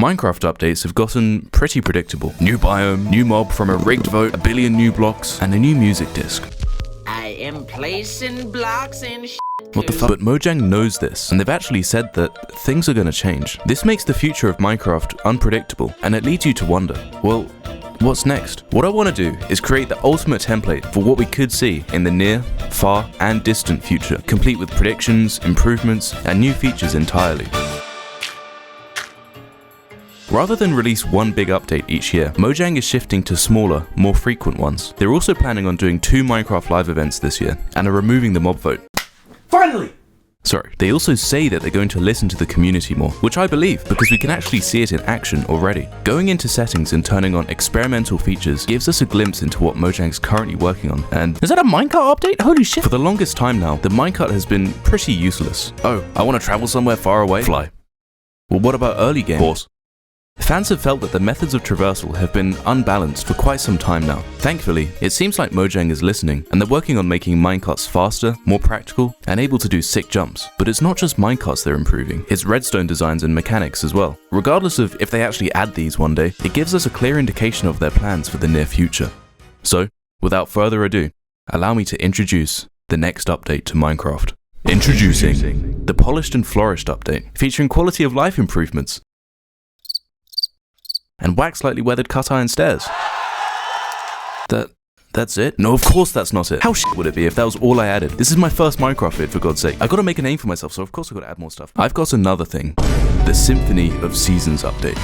Minecraft updates have gotten pretty predictable. New biome, new mob from a rigged vote, a billion new blocks, and a new music disc. I am placing blocks and What the fuck? But Mojang knows this, and they've actually said that things are gonna change. This makes the future of Minecraft unpredictable, and it leads you to wonder, well, what's next? What I want to do is create the ultimate template for what we could see in the near, far, and distant future, complete with predictions, improvements, and new features entirely. Rather than release one big update each year, Mojang is shifting to smaller, more frequent ones. They're also planning on doing 2 Minecraft live events this year, and are removing the mob vote. Finally! Sorry. They also say that they're going to listen to the community more, which I believe because we can actually see it in action already. Going into settings and turning on experimental features gives us a glimpse into what Mojang's currently working on, and is that a minecart update? Holy shit! For the longest time now, the minecart has been pretty useless. Oh, I want to travel somewhere far away? Fly. Well, what about early game? Horse. Fans have felt that the methods of traversal have been unbalanced for quite some time now. Thankfully, it seems like Mojang is listening, and they're working on making minecarts faster, more practical, and able to do sick jumps. But it's not just minecarts they're improving, it's redstone designs and mechanics as well. Regardless of if they actually add these one day, it gives us a clear indication of their plans for the near future. So, without further ado, allow me to introduce the next update to Minecraft. Introducing the Polished and Flourished update, featuring quality of life improvements and wax slightly weathered cut iron stairs. That's it? No, of course that's not it. How shit would it be if that was all I added? This is my first Minecraft vid, for God's sake. I've got to make a name for myself, so of course I've got to add more stuff. I've got another thing. The Symphony of Seasons update.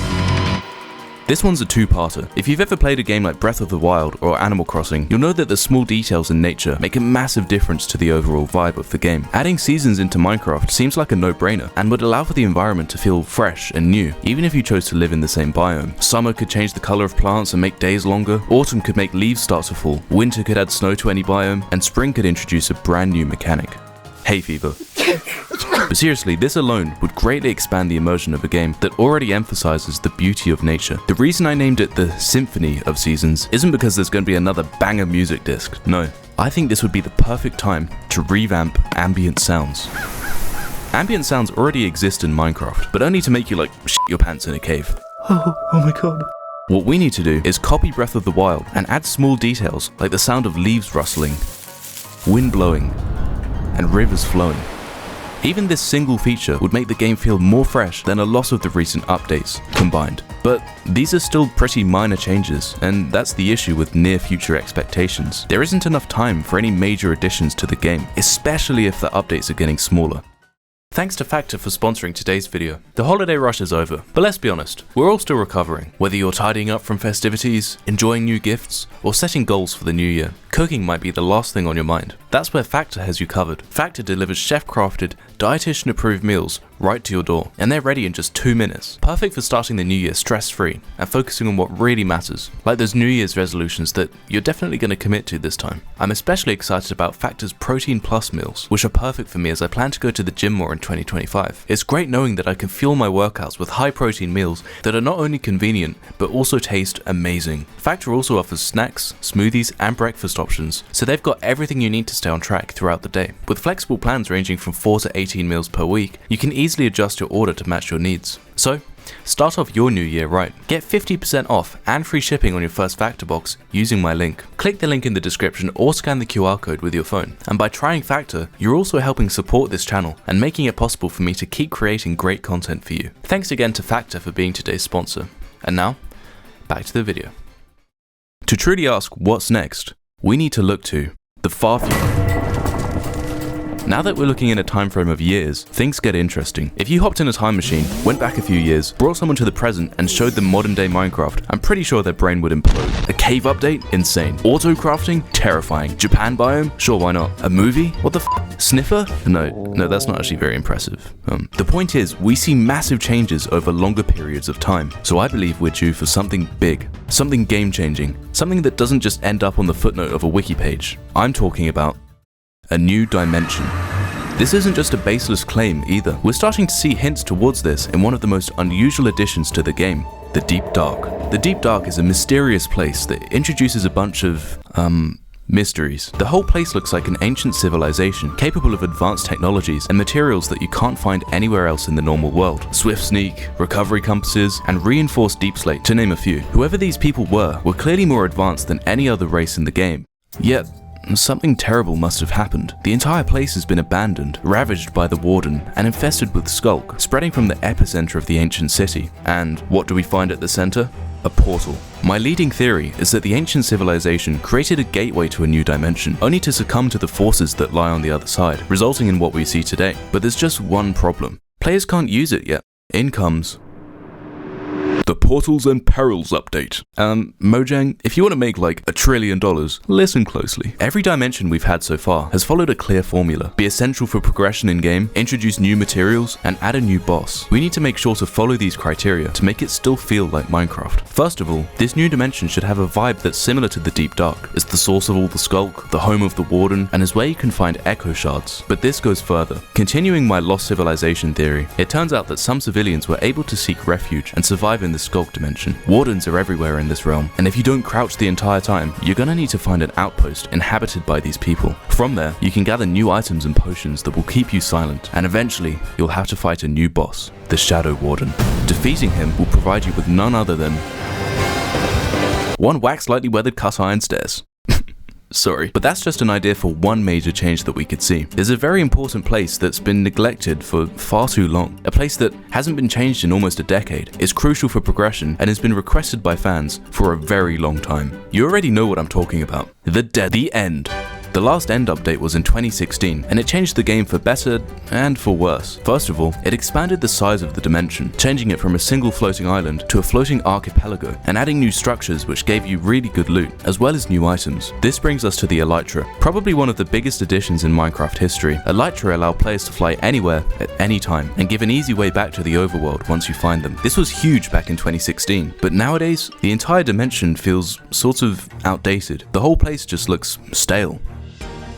This one's a two-parter. If you've ever played a game like Breath of the Wild or Animal Crossing, you'll know that the small details in nature make a massive difference to the overall vibe of the game. Adding seasons into Minecraft seems like a no-brainer, and would allow for the environment to feel fresh and new, even if you chose to live in the same biome. Summer could change the color of plants and make days longer, autumn could make leaves start to fall, winter could add snow to any biome, and spring could introduce a brand new mechanic. Hay fever. But seriously, this alone would greatly expand the immersion of a game that already emphasizes the beauty of nature. The reason I named it the Symphony of Seasons isn't because there's going to be another banger music disc, no. I think this would be the perfect time to revamp ambient sounds. Ambient sounds already exist in Minecraft, but only to make you like shit your pants in a cave. Oh my god. What we need to do is copy Breath of the Wild and add small details like the sound of leaves rustling, wind blowing, and rivers flowing. Even this single feature would make the game feel more fresh than a lot of the recent updates combined. But these are still pretty minor changes, and that's the issue with near future expectations. There isn't enough time for any major additions to the game, especially if the updates are getting smaller. Thanks to Factor for sponsoring today's video. The holiday rush is over, but let's be honest, we're all still recovering. Whether you're tidying up from festivities, enjoying new gifts, or setting goals for the new year, cooking might be the last thing on your mind. That's where Factor has you covered. Factor delivers chef-crafted, dietitian-approved meals right to your door, and they're ready in just 2 minutes. Perfect for starting the new year stress-free and focusing on what really matters, like those New Year's resolutions that you're definitely going to commit to this time. I'm especially excited about Factor's Protein Plus meals, which are perfect for me as I plan to go to the gym more in 2025. It's great knowing that I can fuel my workouts with high-protein meals that are not only convenient, but also taste amazing. Factor also offers snacks, smoothies, and breakfast options, so they've got everything you need to stay on track throughout the day. With flexible plans ranging from 4 to 18 meals per week, you can easily adjust your order to match your needs. So, start off your new year right. Get 50% off and free shipping on your first Factor box using my link. Click the link in the description or scan the QR code with your phone. And by trying Factor, you're also helping support this channel and making it possible for me to keep creating great content for you. Thanks again to Factor for being today's sponsor. And now, back to the video. To truly ask what's next, we need to look to the far future. Now that we're looking in a time frame of years, things get interesting. If you hopped in a time machine, went back a few years, brought someone to the present and showed them modern day Minecraft, I'm pretty sure their brain would implode. A cave update? Insane. Auto crafting? Terrifying. Japan biome? Sure, why not? A movie? What the f? Sniffer? No, that's not actually very impressive. The point is, we see massive changes over longer periods of time, so I believe we're due for something big, something game changing, something that doesn't just end up on the footnote of a wiki page. I'm talking about a new dimension. This isn't just a baseless claim either. We're starting to see hints towards this in one of the most unusual additions to the game, the Deep Dark. The Deep Dark is a mysterious place that introduces a bunch of, Mysteries. The whole place looks like an ancient civilization, capable of advanced technologies and materials that you can't find anywhere else in the normal world. Swift sneak, recovery compasses, and reinforced deep slate, to name a few. Whoever these people were clearly more advanced than any other race in the game. Yet, something terrible must have happened. The entire place has been abandoned, ravaged by the Warden, and infested with skulk, spreading from the epicenter of the ancient city. And what do we find at the center? A portal. My leading theory is that the ancient civilization created a gateway to a new dimension, only to succumb to the forces that lie on the other side, resulting in what we see today. But there's just one problem. Players can't use it yet. In comes the Portals and Perils update. Mojang, if you want to make like $1 trillion, listen closely. Every dimension we've had so far has followed a clear formula. Be essential for progression in game, introduce new materials, and add a new boss. We need to make sure to follow these criteria to make it still feel like Minecraft. First of all, this new dimension should have a vibe that's similar to the Deep Dark. It's the source of all the skulk, the home of the Warden, and is where you can find echo shards. But this goes further. Continuing my lost civilization theory, it turns out that some civilians were able to seek refuge and survive in the skulk dimension. Wardens are everywhere in this realm, and if you don't crouch the entire time, you're gonna need to find an outpost inhabited by these people. From there, you can gather new items and potions that will keep you silent, and eventually, you'll have to fight a new boss, the Shadow Warden. Defeating him will provide you with none other than one wax lightly weathered cut iron stairs. Sorry, but that's just an idea for one major change that we could see. There's a very important place that's been neglected for far too long. A place that hasn't been changed in almost a decade, is crucial for progression, and has been requested by fans for a very long time. You already know what I'm talking about. The End. The last End update was in 2016, and it changed the game for better and for worse. First of all, it expanded the size of the dimension, changing it from a single floating island to a floating archipelago, and adding new structures which gave you really good loot, as well as new items. This brings us to the Elytra, probably one of the biggest additions in Minecraft history. Elytra allow players to fly anywhere, at any time, and give an easy way back to the overworld once you find them. This was huge back in 2016, but nowadays, the entire dimension feels sort of outdated. The whole place just looks stale.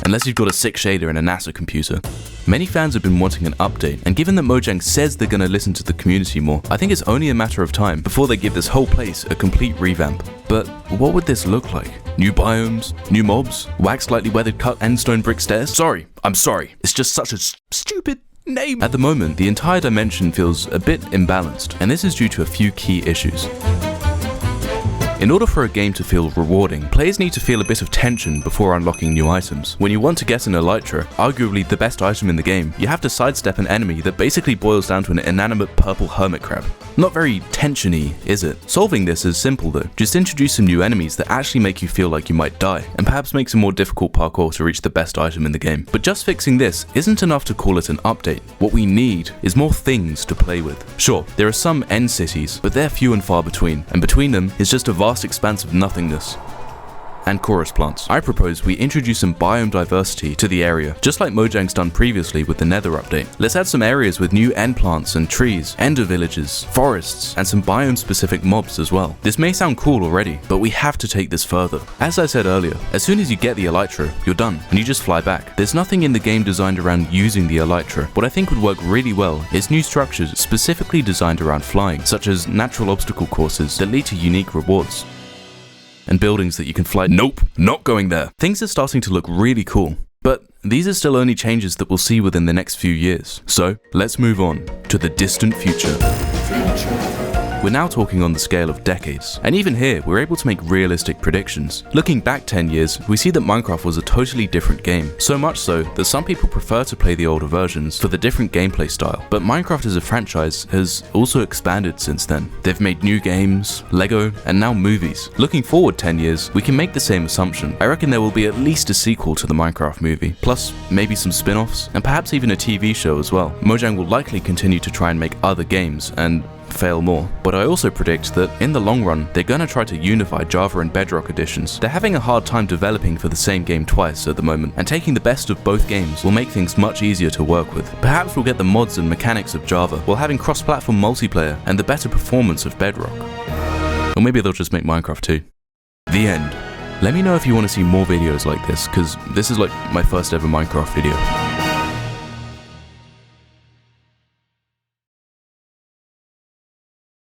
Unless you've got a sick shader and a NASA computer. Many fans have been wanting an update, and given that Mojang says they're gonna listen to the community more, I think it's only a matter of time before they give this whole place a complete revamp. But what would this look like? New biomes? New mobs? Wax lightly weathered cut endstone brick stairs? I'm sorry. It's just such a stupid name. At the moment, the entire dimension feels a bit imbalanced, and this is due to a few key issues. In order for a game to feel rewarding, players need to feel a bit of tension before unlocking new items. When you want to get an Elytra, arguably the best item in the game, you have to sidestep an enemy that basically boils down to an inanimate purple hermit crab. Not very tension-y, is it? Solving this is simple though. Just introduce some new enemies that actually make you feel like you might die, and perhaps make some more difficult parkour to reach the best item in the game. But just fixing this isn't enough to call it an update. What we need is more things to play with. Sure, there are some end cities, but they're few and far between, and between them is just a vast expanse of nothingness. And chorus plants. I propose we introduce some biome diversity to the area, just like Mojang's done previously with the Nether update. Let's add some areas with new end plants and trees, ender villages, forests, and some biome-specific mobs as well. This may sound cool already, but we have to take this further. As I said earlier, as soon as you get the Elytra, you're done, and you just fly back. There's nothing in the game designed around using the Elytra. What I think would work really well is new structures specifically designed around flying, such as natural obstacle courses that lead to unique rewards. And buildings that you can fly. Nope, not going there. Things are starting to look really cool, but these are still only changes that we'll see within the next few years. So let's move on to the distant future. We're now talking on the scale of decades, and even here, we're able to make realistic predictions. Looking back 10 years, we see that Minecraft was a totally different game, so much so that some people prefer to play the older versions for the different gameplay style. But Minecraft as a franchise has also expanded since then. They've made new games, Lego, and now movies. Looking forward 10 years, we can make the same assumption. I reckon there will be at least a sequel to the Minecraft movie, plus maybe some spin-offs, and perhaps even a TV show as well. Mojang will likely continue to try and make other games, and fail more. But I also predict that in the long run, they're gonna try to unify Java and Bedrock editions. They're having a hard time developing for the same game twice at the moment, and taking the best of both games will make things much easier to work with. Perhaps we'll get the mods and mechanics of Java, while having cross-platform multiplayer and the better performance of Bedrock. Or maybe they'll just make Minecraft 2. The End. Let me know if you want to see more videos like this, because this is like my first ever Minecraft video.